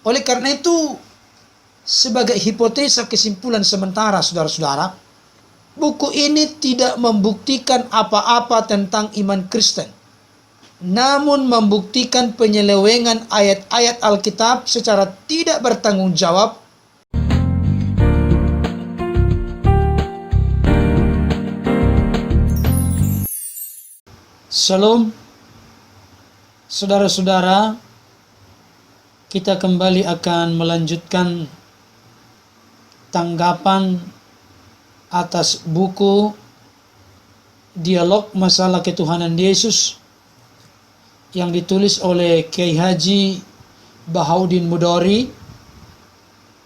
Oleh karena itu, sebagai hipotesa kesimpulan sementara, saudara-saudara, buku ini tidak membuktikan apa-apa tentang iman Kristen, namun membuktikan penyelewengan ayat-ayat Alkitab secara tidak bertanggung jawab. Shalom, saudara-saudara. Kita kembali akan melanjutkan tanggapan atas buku Dialog Masalah Ketuhanan Yesus yang ditulis oleh Kiai Haji Bahauddin Mudori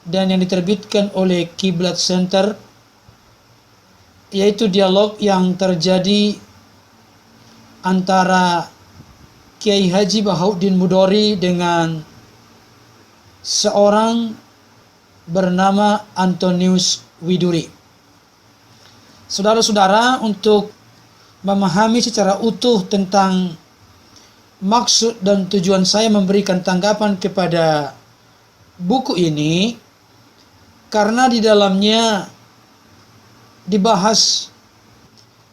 dan yang diterbitkan oleh Kiblat Center, yaitu dialog yang terjadi antara Kiai Haji Bahauddin Mudori dengan seorang bernama Antonius Widuri. Saudara-saudara, untuk memahami secara utuh tentang maksud dan tujuan saya memberikan tanggapan kepada buku ini, karena di dalamnya dibahas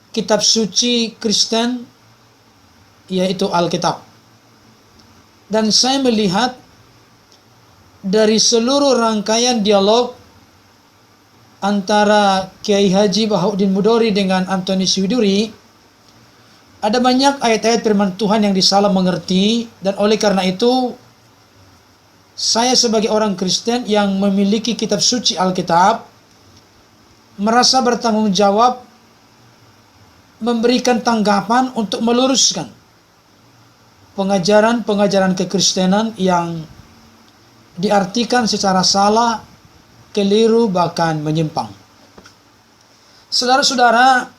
kitab suci Kristen, yaitu Alkitab. Dan saya melihat dari seluruh rangkaian dialog antara Kiai Haji Bahauddin Mudori dengan Antonius Widuri, ada banyak ayat-ayat firman Tuhan yang disalah mengerti, dan oleh karena itu saya sebagai orang Kristen yang memiliki kitab suci Alkitab merasa bertanggung jawab memberikan tanggapan untuk meluruskan pengajaran-pengajaran kekristenan yang diartikan secara salah, keliru, bahkan menyimpang. Saudara-saudara,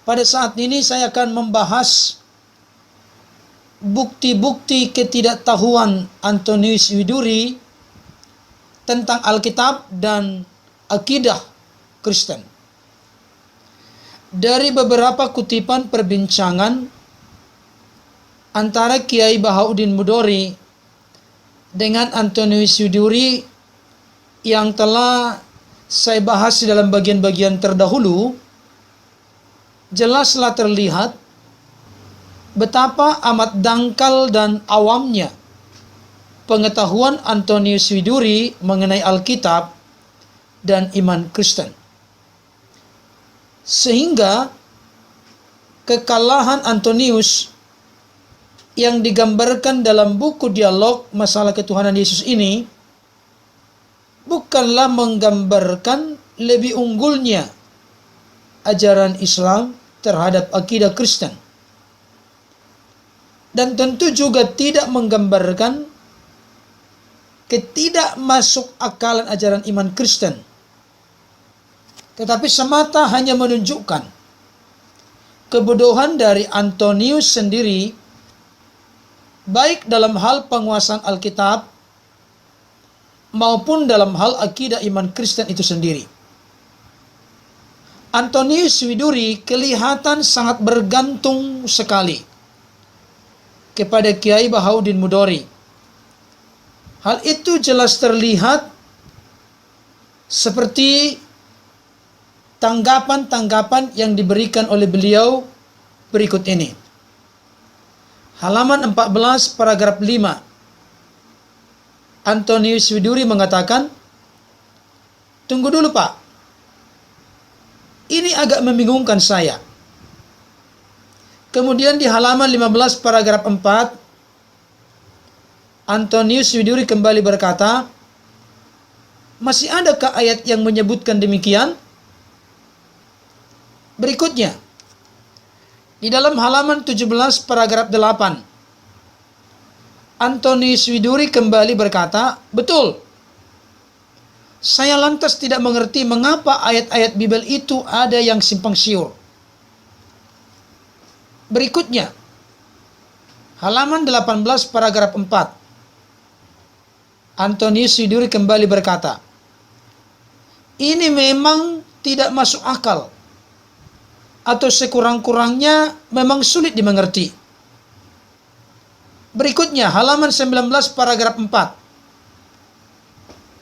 pada saat ini saya akan membahas bukti-bukti ketidaktahuan Antonius Widuri tentang Alkitab dan akidah Kristen. Dari beberapa kutipan perbincangan antara Kiai Bahauddin Mudori dengan Antonius Widuri yang telah saya bahas di dalam bagian-bagian terdahulu, jelaslah terlihat betapa amat dangkal dan awamnya pengetahuan Antonius Widuri mengenai Alkitab dan iman Kristen. Sehingga kekalahan Antonius yang digambarkan dalam buku Dialog Masalah Ketuhanan Yesus ini bukanlah menggambarkan lebih unggulnya ajaran Islam terhadap akidah Kristen, dan tentu juga tidak menggambarkan ketidakmasuk akalan ajaran iman Kristen, tetapi semata hanya menunjukkan kebodohan dari Antonius sendiri, baik dalam hal penguasaan Alkitab maupun dalam hal akidah iman Kristen itu sendiri. Antonius Widuri kelihatan sangat bergantung sekali kepada Kiai Bahauddin Mudori. Hal itu jelas terlihat seperti tanggapan-tanggapan yang diberikan oleh beliau berikut ini. Halaman 14 paragraf 5. Antonius Widuri mengatakan, "Tunggu dulu Pak, ini agak membingungkan saya." Kemudian di halaman 15 paragraf 4, Antonius Widuri kembali berkata, "Masih adakah ayat yang menyebutkan demikian?" Berikutnya, di dalam halaman 17 paragraf 8, Antonius Widuri kembali berkata, "Betul. Saya lantas tidak mengerti mengapa ayat-ayat Bible itu ada yang simpang siur." Berikutnya, halaman 18 paragraf 4, Antonius Widuri kembali berkata, "Ini memang tidak masuk akal, atau sekurang-kurangnya memang sulit dimengerti." Berikutnya, halaman 19 paragraf 4,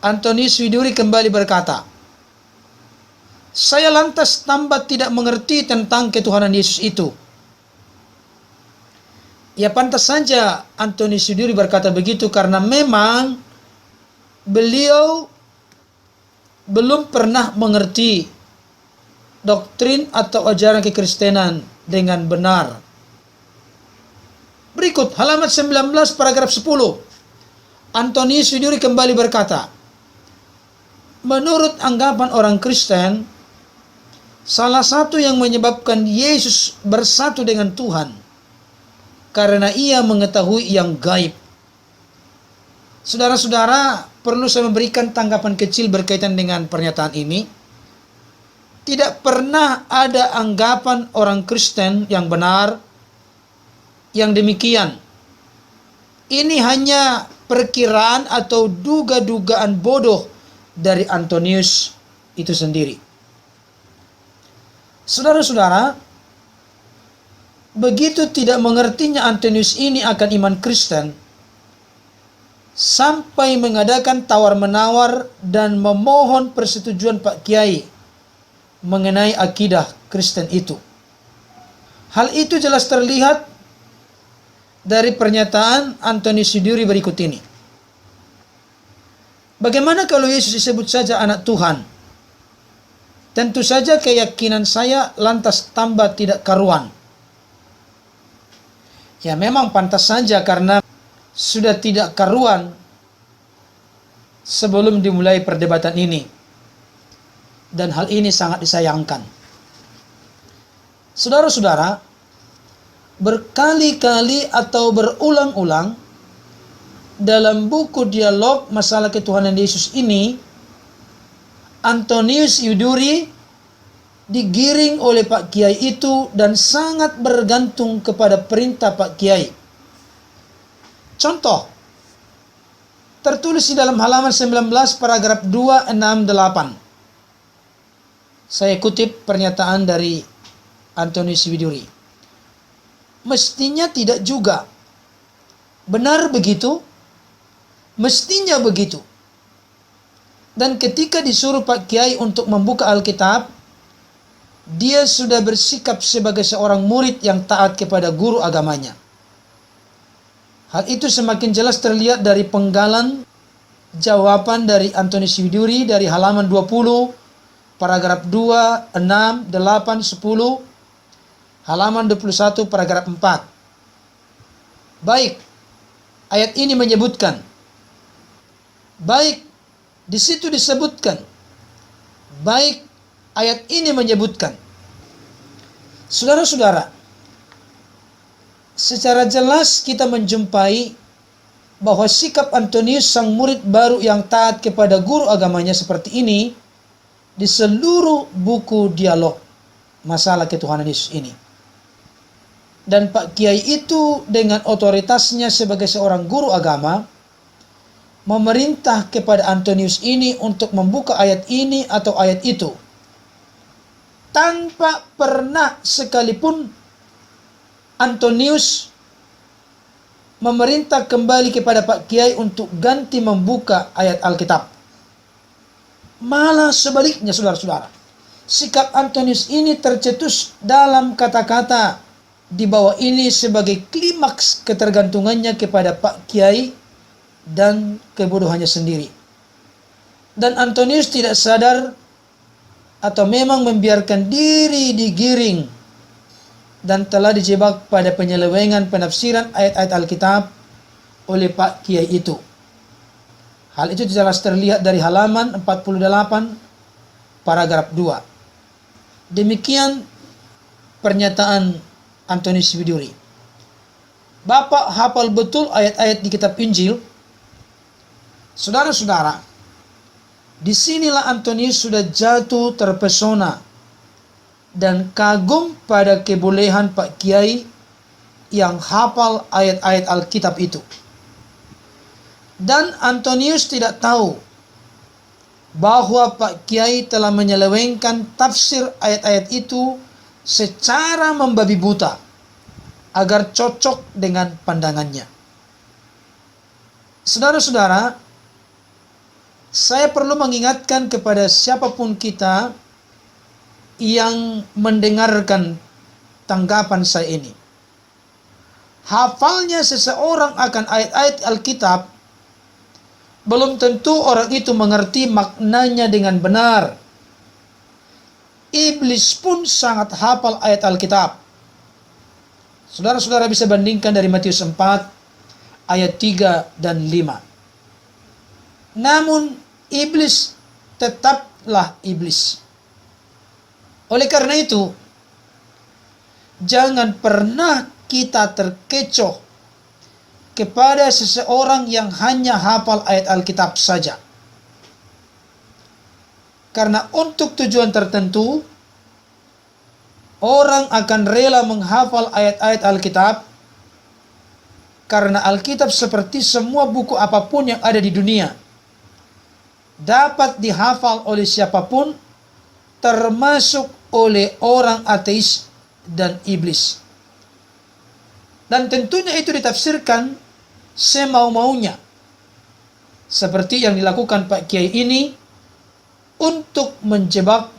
Antonius Widuri kembali berkata, "Saya lantas tambah tidak mengerti tentang ketuhanan Yesus itu." Ya pantas saja Antonius Widuri berkata begitu karena memang beliau belum pernah mengerti doktrin atau ajaran kekristenan dengan benar. Berikut halaman 19 paragraf 10. Antonius Widuri kembali berkata, "Menurut anggapan orang Kristen, salah satu yang menyebabkan Yesus bersatu dengan Tuhan karena ia mengetahui yang gaib." Saudara-saudara, perlu saya memberikan tanggapan kecil berkaitan dengan pernyataan ini. Tidak pernah ada anggapan orang Kristen yang benar yang demikian. Ini hanya perkiraan atau duga-dugaan bodoh dari Antonius itu sendiri. Saudara-saudara, begitu tidak mengertinya Antonius ini akan iman Kristen, sampai mengadakan tawar-menawar dan memohon persetujuan Pak Kiai mengenai akidah Kristen itu. Hal itu jelas terlihat dari pernyataan Antonius Widuri berikut ini. Bagaimana kalau Yesus disebut saja anak Tuhan? Tentu saja keyakinan saya lantas tambah tidak karuan. Ya memang pantas saja karena sudah tidak karuan sebelum dimulai perdebatan ini. Dan hal ini sangat disayangkan. Saudara-saudara, berkali-kali atau berulang-ulang dalam buku dialog masalah ketuhanan Yesus ini, Antonius Widuri digiring oleh Pak Kiai itu dan sangat bergantung kepada perintah Pak Kiai. Contoh, tertulis di dalam halaman 19 paragraf 2, 6, 8. Saya kutip pernyataan dari Antonius Widuri. Mestinya tidak juga. Benar begitu? Mestinya begitu. Dan ketika disuruh Pak Kiai untuk membuka Alkitab, dia sudah bersikap sebagai seorang murid yang taat kepada guru agamanya. Hal itu semakin jelas terlihat dari penggalan jawaban dari Antonius Widuri dari halaman 20, paragraf 2, 6, 8, 10, halaman 21 paragraf 4. Baik, ayat ini menyebutkan. Baik, di situ disebutkan. Baik, ayat ini menyebutkan. Saudara-saudara, secara jelas kita menjumpai bahwa sikap Antonius sang murid baru yang taat kepada guru agamanya seperti ini di seluruh buku dialog masalah ketuhanan Yesus ini. Dan Pak Kiai itu dengan otoritasnya sebagai seorang guru agama memerintah kepada Antonius ini untuk membuka ayat ini atau ayat itu, tanpa pernah sekalipun Antonius memerintah kembali kepada Pak Kiai untuk ganti membuka ayat Alkitab. Malah sebaliknya, saudara-saudara, sikap Antonius ini tercetus dalam kata-kata di bawah ini sebagai klimaks ketergantungannya kepada Pak Kiai dan kebodohannya sendiri. Dan Antonius tidak sadar atau memang membiarkan diri digiring dan telah dijebak pada penyelewengan penafsiran ayat-ayat Alkitab oleh Pak Kiai itu. Hal itu jelas terlihat dari halaman 48 paragraf 2. Demikian pernyataan Antonius Widuri. Bapak hafal betul ayat-ayat di kitab Injil. Saudara-saudara, disinilah Antonius sudah jatuh terpesona dan kagum pada kebolehan Pak Kiai yang hafal ayat-ayat Alkitab itu. Dan Antonius tidak tahu bahwa Pak Kiai telah menyelewengkan tafsir ayat-ayat itu secara membabi buta agar cocok dengan pandangannya. Saudara-saudara, saya perlu mengingatkan kepada siapapun kita yang mendengarkan tanggapan saya ini. Hafalnya seseorang akan ayat-ayat Alkitab belum tentu orang itu mengerti maknanya dengan benar. Iblis pun sangat hafal ayat Alkitab. Saudara-saudara bisa bandingkan dari Matius 4 ayat 3 dan 5. Namun iblis tetaplah iblis. Oleh karena itu, jangan pernah kita terkecoh kepada seseorang yang hanya hafal ayat Alkitab saja. Karena untuk tujuan tertentu, orang akan rela menghafal ayat-ayat Alkitab, karena Alkitab seperti semua buku apapun yang ada di dunia, dapat dihafal oleh siapapun, termasuk oleh orang ateis dan iblis. Dan tentunya itu ditafsirkan semau-maunya, seperti yang dilakukan Pak Kiai ini untuk menjebak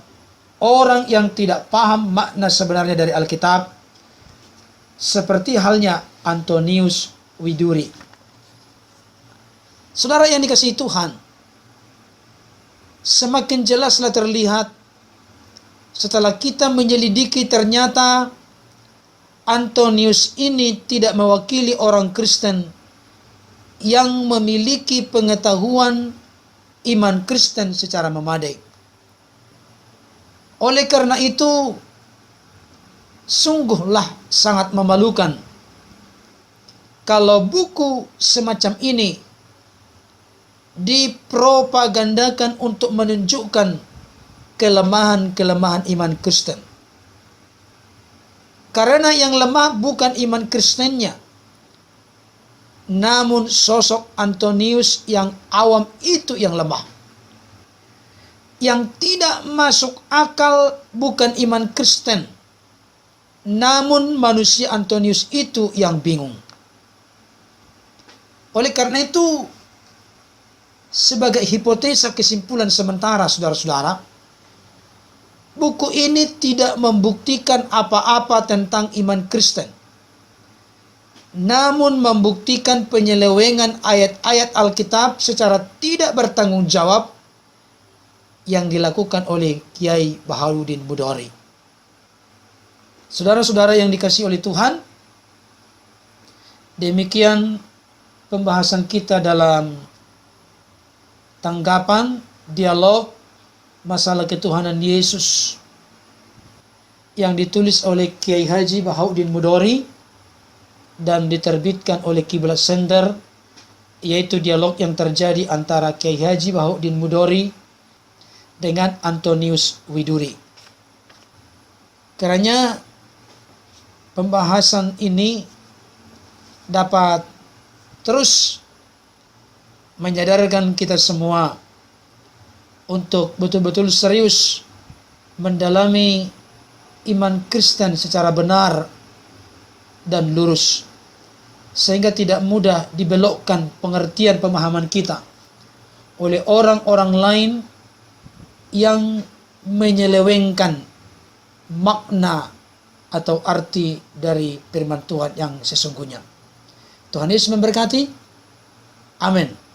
orang yang tidak paham makna sebenarnya dari Alkitab, seperti halnya Antonius Widuri. Saudara yang dikasihi Tuhan, semakin jelaslah terlihat setelah kita menyelidiki, ternyata Antonius ini tidak mewakili orang Kristen yang memiliki pengetahuan iman Kristen secara memadai. Oleh karena itu, sungguhlah sangat memalukan kalau buku semacam ini dipropagandakan untuk menunjukkan kelemahan-kelemahan iman Kristen. Karena yang lemah bukan iman Kristennya, namun sosok Antonius yang awam itu yang lemah. Yang tidak masuk akal bukan iman Kristen, namun manusia Antonius itu yang bingung. Oleh karena itu, sebagai hipotesa kesimpulan sementara, saudara-saudara, buku ini tidak membuktikan apa-apa tentang iman Kristen, namun membuktikan penyelewengan ayat-ayat Alkitab secara tidak bertanggung jawab yang dilakukan oleh Kiai Bahaluddin Budori. Saudara-saudara yang dikasihi oleh Tuhan, demikian pembahasan kita dalam tanggapan dialog masalah ketuhanan Yesus yang ditulis oleh Kiai Haji Bahaluddin Budori dan diterbitkan oleh Kiblat Center, yaitu dialog yang terjadi antara Kiai Haji Bahaluddin Budori dengan Antonius Widuri. Kiranya pembahasan ini dapat terus menyadarkan kita semua untuk betul-betul serius mendalami iman Kristen secara benar dan lurus, sehingga tidak mudah dibelokkan pengertian pemahaman kita oleh orang-orang lain yang menyelewengkan makna atau arti dari firman Tuhan yang sesungguhnya. Tuhan Yesus memberkati. Amin.